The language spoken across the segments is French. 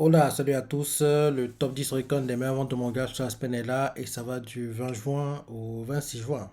Hola, salut à tous. Le top 10 recon des meilleures ventes de manga sur la semaine est là et ça va du 20 juin au 26 juin.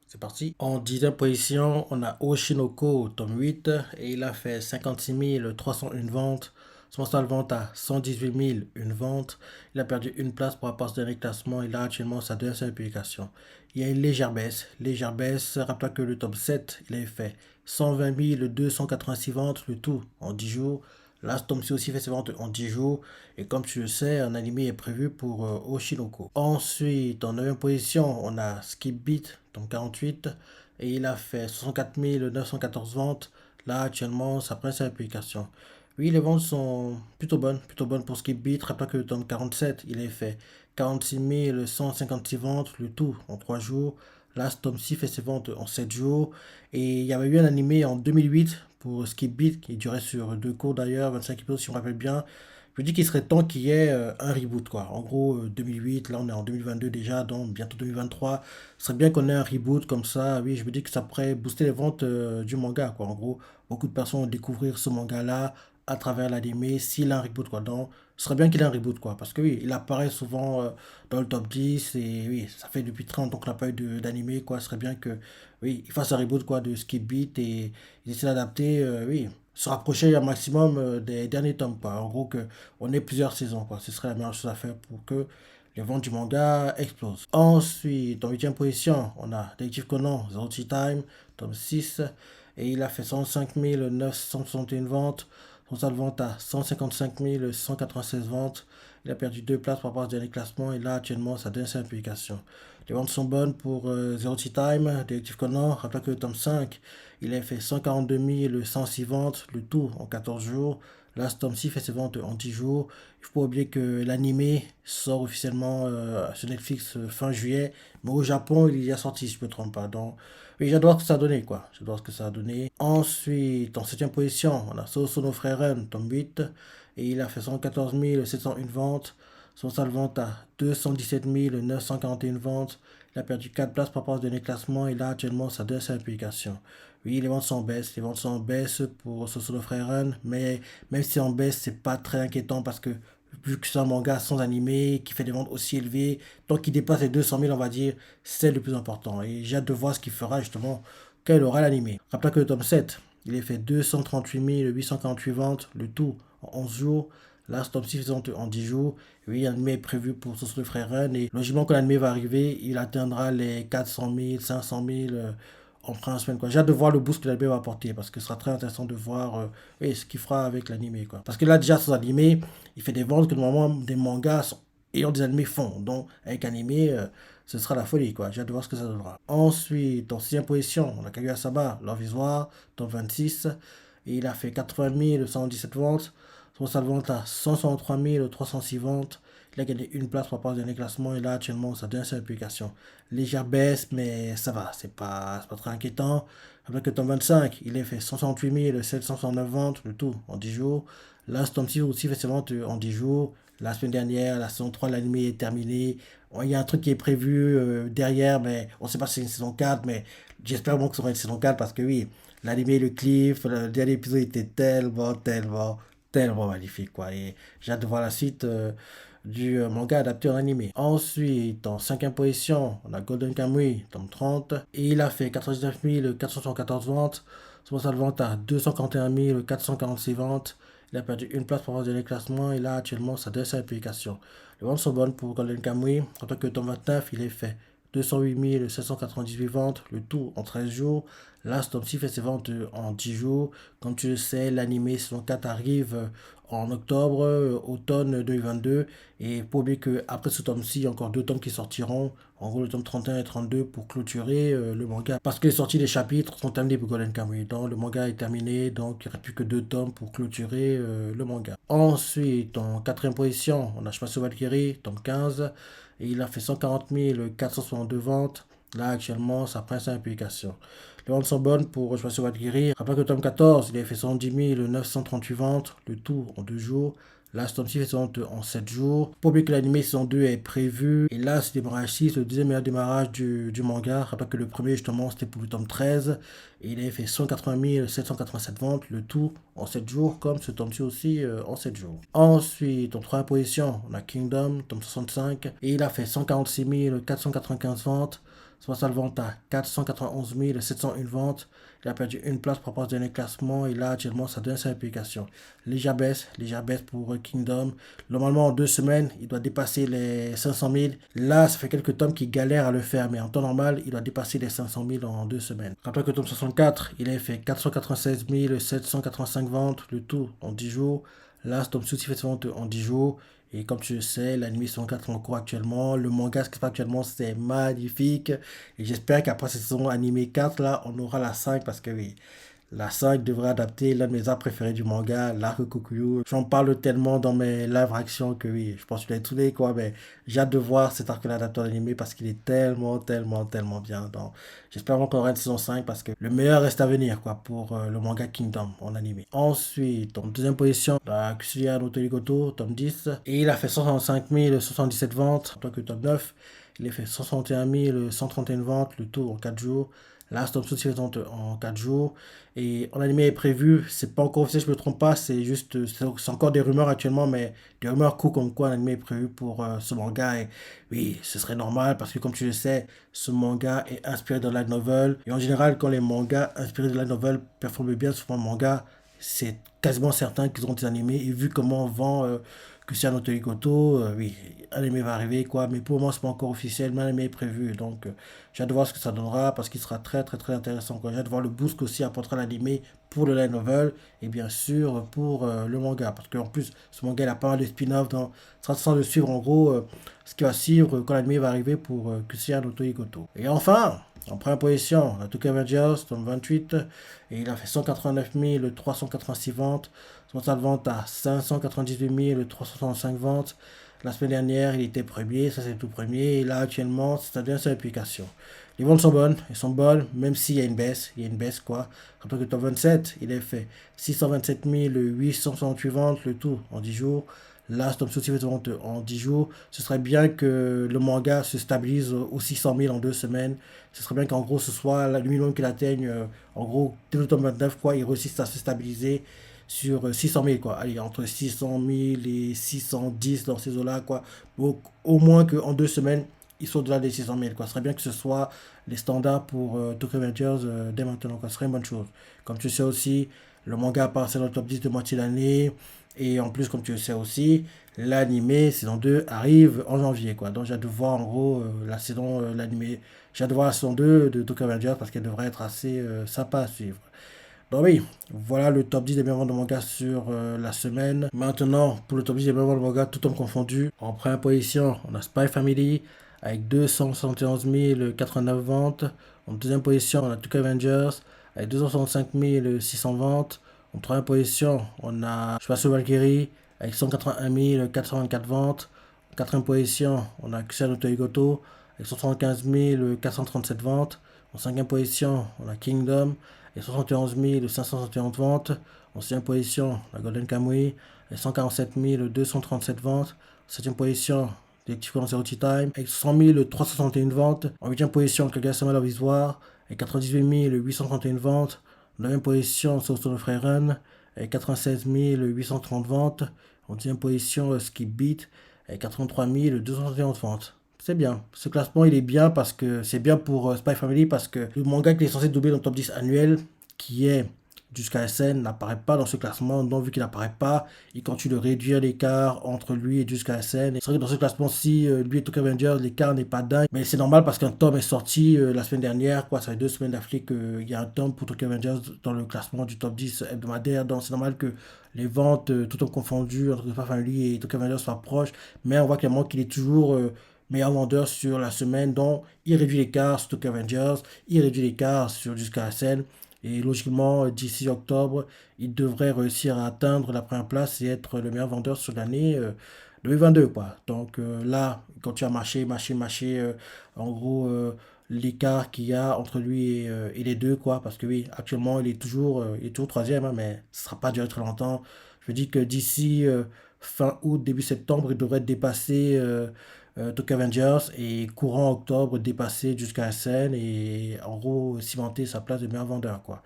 C'est parti. En 10e position, on a Oshinoko, tome 8 et il a fait 56 301 ventes. Son mensuel vente à 118 000, une vente. Il a perdu une place pour rapport au dernier classement. Il a actuellement sa deuxième publication. Il y a une légère baisse. Légère baisse. Rappelez que le top 7, il avait fait 120 286 ventes, le tout en 10 jours. Là, ce tome-ci aussi fait ses ventes en 10 jours. Et comme tu le sais, un animé est prévu pour Oshinoko. Ensuite, en 9e position, on a Skip Beat, tome 48. Et il a fait 64 914 ventes. Là, actuellement, ça prend sa publication. Oui, les ventes sont plutôt bonnes pour Skip Beat. Rappelez que le tome 47, il a fait 46 156 ventes, le tout en 3 jours. Là, ce tome-ci fait ses ventes en 7 jours. Et il y avait eu un animé en 2008 pour Skip Beat, qui durait sur 2 cours d'ailleurs, 25 épisodes si on me rappelle bien. Je dis qu'il serait temps qu'il y ait un reboot, quoi. En gros, 2008, là on est en 2022 déjà, donc bientôt 2023. Ce serait bien qu'on ait un reboot comme ça. Oui, je me dis que ça pourrait booster les ventes du manga, quoi. En gros, beaucoup de personnes vont découvrir ce manga-là à travers l'anime s'il a un reboot, quoi. Donc, ce serait bien qu'il ait un reboot, quoi. Parce que oui, il apparaît souvent dans le top 10 et oui, ça fait depuis 30 ans qu'on n'a pas eu d'anime, quoi. Ce serait bien que, oui, il fasse un reboot, quoi, de Skip Beat et il essaie d'adapter, oui, se rapprocher un maximum des derniers tomes, quoi. En gros, que on ait plusieurs saisons, quoi. Ce serait la meilleure chose à faire pour que les ventes du manga explosent. Ensuite, en 8e position, on a Detective Conan, Zero Tea Time, tome 6, et il a fait 105 961 ventes. Son saldo de vente à 155 196 ventes. Il a perdu 2 places par rapport au dernier classement et là actuellement sa dernière publication. Les ventes sont bonnes pour Zero Tea Time, Detective Conan. Rappelez que le tome 5, il a fait 142 106 ventes, le tout en 14 jours. Là, ce tome-ci fait ses ventes en 10 jours. Il ne faut pas oublier que l'anime sort officiellement sur Netflix fin juillet. Mais au Japon, il y a sorti, si je ne me trompe pas. Donc, oui, j'adore ce que ça a donné, quoi. J'adore ce que ça a donné. Ensuite, en 7e position, on a Sosono Frieren, tome 8. Et il a fait 114 701 ventes. Son saldo de vente à 217 941 ventes. Il a perdu 4 places par rapport au dernier classement. Il a actuellement sa deuxième publication. Oui, les ventes sont en baisse. Les ventes sont en baisse pour Sosono Frieren. Mais même si c'est en baisse, c'est pas très inquiétant parce que vu que c'est un manga sans animé, qui fait des ventes aussi élevées, tant qu'il dépasse les 200 000, on va dire, c'est le plus important. Et j'ai hâte de voir ce qu'il fera justement quand il aura l'animé. Rappelez que le tome 7, il a fait 238 848 ventes, le tout en 11 jours. Là, ce tome 6 faisant en 10 jours. Oui, l'animé est prévu pour Sosolo Frère Ren. Et logiquement, quand l'animé va arriver, il atteindra les 400 000, 500 000 en première semaine, quoi. J'ai hâte de voir le boost que l'animé va apporter parce que ce sera très intéressant de voir oui, ce qu'il fera avec l'animé, quoi. Parce que là, déjà, sans animé, il fait des ventes que normalement des mangas ayant des animés font. Donc, avec animé, ce sera la folie, quoi. J'ai hâte de voir ce que ça donnera. Ensuite, en 6e position, on a Kaguya-sama, L'Envisoire, top 26. Et il a fait 80 117 ventes. Son saldo de vente à 163 306 ventes. Il a gagné une place par rapport au dernier classement. Il a actuellement sa dernière publication. Légère baisse, mais ça va. C'est pas très inquiétant. Avec le tome 25, il a fait 168 769 ventes, le tout en 10 jours. Là, ce tome-ci aussi fait ses ventes en 10 jours. La semaine dernière, la saison 3 de l'anime est terminée. Il y a un truc qui est prévu derrière, mais on ne sait pas si c'est une saison 4, mais j'espère vraiment que ce sera une saison 4 parce que oui, l'anime, le cliff, le dernier épisode était tellement magnifique, quoi. Et j'ai hâte de voir la suite du manga adapté en animé. Ensuite, en 5e position, on a Golden Kamuy, tome 30. Et il a fait 99 414 ventes. Son de vente à 241 446 ventes. Il a perdu une place pour avoir le classement. Il a actuellement sa deuxième publication. Les ventes sont bonnes pour Golden Kamuy. En tant que tome 29, il est fait 208 798 ventes, le tout en 13 jours. Là, ce tome-ci fait ses ventes en 10 jours. Comme tu le sais, l'animé saison 4 arrive en octobre, automne 2022. Et pour oublier qu'après ce tome-ci, il y a encore 2 tomes qui sortiront. En gros, le tome 31 et 32 pour clôturer le manga. Parce que les sorties des chapitres sont terminées pour Golden Kamuy. Donc, le manga est terminé. Donc, il n'y aura plus que 2 tomes pour clôturer le manga. Ensuite, en 4e position, on a Shimasu Valkyrie, tome 15. Et il a fait 140 462 ventes. Là, actuellement, ça prend sa publication. Les ventes sont bonnes pour Je passe Valkyrie. Rappelle que le tome 14, il a fait 110 938 ventes, le tout en 2 jours. Là, ce tome-ci fait son vente en 7 jours. Pour bien que l'anime saison 2 est prévu. Et là, c'est démarrage 6, le deuxième meilleur démarrage du manga. Rappelle que le premier, justement, c'était pour le tome 13. Et il a fait 180 787 ventes, le tout en 7 jours, comme ce tome-ci aussi en 7 jours. Ensuite, en troisième position, on a Kingdom, tome 65. Et il a fait 146 495 ventes. Soit ça le vente à 491 701 ventes. Il a perdu une place par rapport au dernier classement. Et là, actuellement, ça donne sa implication. Légère baisse pour Kingdom. Normalement, en 2 semaines, il doit dépasser les 500 000. Là, ça fait quelques tomes qui galèrent à le faire. Mais en temps normal, il doit dépasser les 500 000 en 2 semaines. Rappelez que tome 64, il a fait 496 785 ventes, le tout en 10 jours. Là, ce tome ci fait son vente en 10 jours. Et comme tu le sais, l'anime saison 4 est en cours actuellement. Le manga, ce qui se passe actuellement, c'est magnifique. Et j'espère qu'après cette saison animée 4, là, on aura la 5 parce que oui, la 5 devrait adapter l'un de mes arcs préférés du manga, l'arc Kokuyo. J'en parle tellement dans mes live actions que oui, je pense que je l'ai tourné quoi, mais j'ai hâte de voir cet arc-là adapté en animé parce qu'il est tellement bien. Donc, j'espère vraiment qu'on aura une saison 5 parce que le meilleur reste à venir quoi pour le manga Kingdom en animé. Ensuite, en deuxième position, la Kusuya no Torigoto, tome 10. Et il a fait 165 077 ventes, en tant que tome 9. Il a fait 161 131 ventes, le tout en 4 jours. Là, Stop Suit en 4 jours. Et en animé est prévu, c'est pas encore officiel, je me trompe pas, c'est juste, c'est encore des rumeurs actuellement, mais des rumeurs courent comme quoi un animé est prévu pour ce manga. Et oui, ce serait normal parce que comme tu le sais, ce manga est inspiré de la novel. Et en général, quand les mangas inspirés de la novel performent bien sur un manga, c'est quasiment certain qu'ils auront des animés. Et vu comment on vend Kusiano Torikoto, oui, un anime va arriver quoi, mais pour le moment c'est pas encore officiel, mais un anime est prévu. Donc j'ai hâte de voir ce que ça donnera parce qu'il sera très intéressant quoi. J'ai hâte de voir le boost aussi apportera l'anime pour le light novel et bien sûr pour le manga parce qu'en plus ce manga il a pas mal de spin-off dans ça sera de suivre en gros ce qui va suivre quand l'anime va arriver pour Kusiano Torikoto. Et enfin, en première position, la Tokyo Avengers, tome 28, et il a fait 189 386 ventes, son total de vente à 598 365 ventes. La semaine dernière, il était premier, ça c'est le tout premier, et là actuellement, ça devient sa application. Les ventes sont bonnes, elles sont bonnes, même s'il y a une baisse, quoi. Rappelez que le top 27, il a fait 627 868 ventes, le tout en 10 jours. Là, Storm South fait vente en 10 jours. Ce serait bien que le manga se stabilise aux 600 000 en 2 semaines. Ce serait bien qu'en gros, ce soit le minimum qu'il atteigne. En gros, dès le tome 29, quoi, il réussisse à se stabiliser sur 600 000, quoi. Allez, entre 600 000 et 610 dans ces eaux-là, quoi. Donc, au moins qu'en 2 semaines, ils sont au-delà des 600 000, quoi. Ce serait bien que ce soit les standards pour Tokyo Revengers dès maintenant, quoi. Ce serait une bonne chose. Comme tu sais aussi, le manga apparaît dans le top 10 de moitié d'année. Et en plus, comme tu le sais aussi, l'animé saison 2 arrive en janvier, quoi. Donc j'ai hâte de voir en gros la saison, l'animé. J'ai hâte de voir la saison 2 de Tokyo Revengers parce qu'elle devrait être assez sympa à suivre. Donc oui, voilà le top 10 des meilleurs ventes de manga sur la semaine. Maintenant, pour le top 10 des meilleurs ventes de manga, tout homme confondu, en première position, on a Spy Family avec 271 089 ventes. En deuxième position, on a Tokyo Avengers avec 265 600 ventes. En troisième position, on a Je passe Valkyrie avec 181 424 ventes. En quatrième position, on a Kusano Toigoto avec 175 437 ventes. En cinquième position, on a Kingdom et 71 571 ventes. En 6e position, la Golden Kamuy et 147 237 ventes. En 7e position, Detective Conan Zero Time avec 100 361 ventes. En 8e position, Kaguya-sama Love is War avec 98 831 ventes. En 9e position, Soul Stone of Run avec 96 830 ventes. En 10e position, Skip Beat avec 83 271 ventes. C'est bien. Ce classement, il est bien parce que c'est bien pour Spy Family parce que le manga qui est censé doubler dans le top 10 annuel, qui est jusqu'à SN, n'apparaît pas dans ce classement. Donc, vu qu'il n'apparaît pas, il continue de réduire l'écart entre lui et jusqu'à SN. C'est vrai que dans ce classement-ci, lui et Tokyo Avengers, l'écart n'est pas dingue. Mais c'est normal parce qu'un tome est sorti la semaine dernière. Quoi, ça fait 2 semaines d'affilée qu'il y a un tome pour Tokyo Avengers dans le classement du top 10 hebdomadaire. Donc, c'est normal que les ventes, tout en confondu, entre Spy Family et Tokyo Avengers soient proches. Mais on voit clairement qu'il est toujours meilleur vendeur sur la semaine. Donc, il réduit l'écart sur Tokyo Avengers, il réduit l'écart sur jusqu'à SN. Et logiquement, d'ici octobre, il devrait réussir à atteindre la première place et être le meilleur vendeur sur l'année 2022, quoi. Donc là, quand tu as marché, en gros, l'écart qu'il y a entre lui et les deux, quoi. Parce que oui, actuellement, il est toujours troisième, hein, mais ce ne sera pas duré très longtemps. Je me dis que d'ici fin août, début septembre, il devrait dépasser Tokyo Avengers et courant octobre, dépasser jusqu'à SN et en gros cimenter sa place de meilleur vendeur, quoi.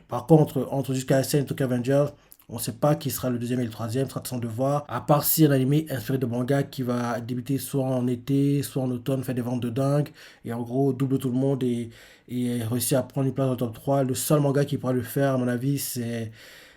Par contre, entre jusqu'à SN et Tokyo Avengers, on ne sait pas qui sera le deuxième et le troisième, sera de voir. À part si un animé inspiré de manga qui va débuter soit en été, soit en automne, faire des ventes de dingue, et en gros double tout le monde et réussir à prendre une place dans le top 3. Le seul manga qui pourra le faire, à mon avis, c'est,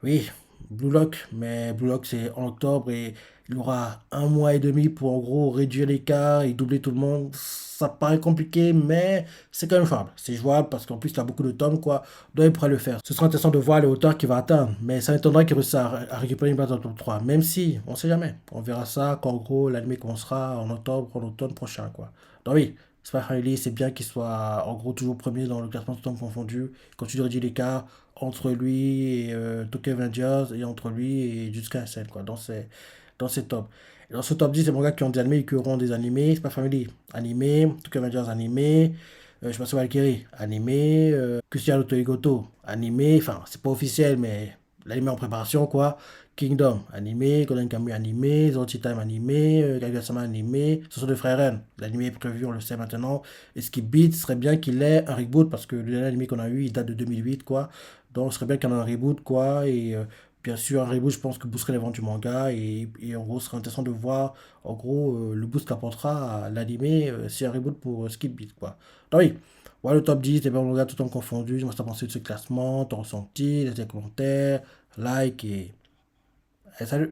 oui, Blue Lock, mais Blue Lock c'est en octobre et il aura un mois et demi pour en gros réduire l'écart et doubler tout le monde. Ça paraît compliqué, mais c'est quand même jouable. C'est jouable parce qu'en plus il a beaucoup de tomes, quoi. Donc il pourra le faire. Ce sera intéressant de voir les hauteurs qu'il va atteindre, mais ça m'étonnerait qu'il réussisse à récupérer une place dans le top 3. Même si, on sait jamais. On verra ça quand en gros l'anime commencera en octobre, en automne prochain, quoi. Donc oui. Spy Family, c'est bien qu'il soit en gros toujours premier dans le classement de tomes confondus. Il continue de réduire l'écart entre lui et Tokyo Avengers et entre lui et Jutsu Sen, quoi, dans ces tops. Et dans ce top 10, c'est mon gars qui ont des animés et qui auront des animés. C'est pas Family, animé. Tokyo Avengers, animé. Je pense à Valkyrie, animé. Cristiano Toigoto, animé. Enfin, c'est pas officiel, mais l'animé en préparation, quoi. Kingdom, animé. Golden Kamuy, animé. Zoroark Time, animé. Kaguya-sama, animé. Ce sont des frères Ren. L'animé est prévu, on le sait maintenant. Et ce qui beat serait bien qu'il ait un reboot parce que le dernier animé qu'on a eu, il date de 2008, quoi. Donc, ce serait bien qu'il y en ait un reboot, quoi. Et bien sûr, un reboot, je pense que boosterait les ventes du manga. Et en gros, ce serait intéressant de voir, en gros, le boost qu'apportera à l'animé si un reboot pour Skip Beat, quoi. Donc, oui. Voilà le top 10 des meilleurs mangas tout en confondu. Je m'en pensé de ce classement, ton ressenti, laissez des commentaires, like et salut!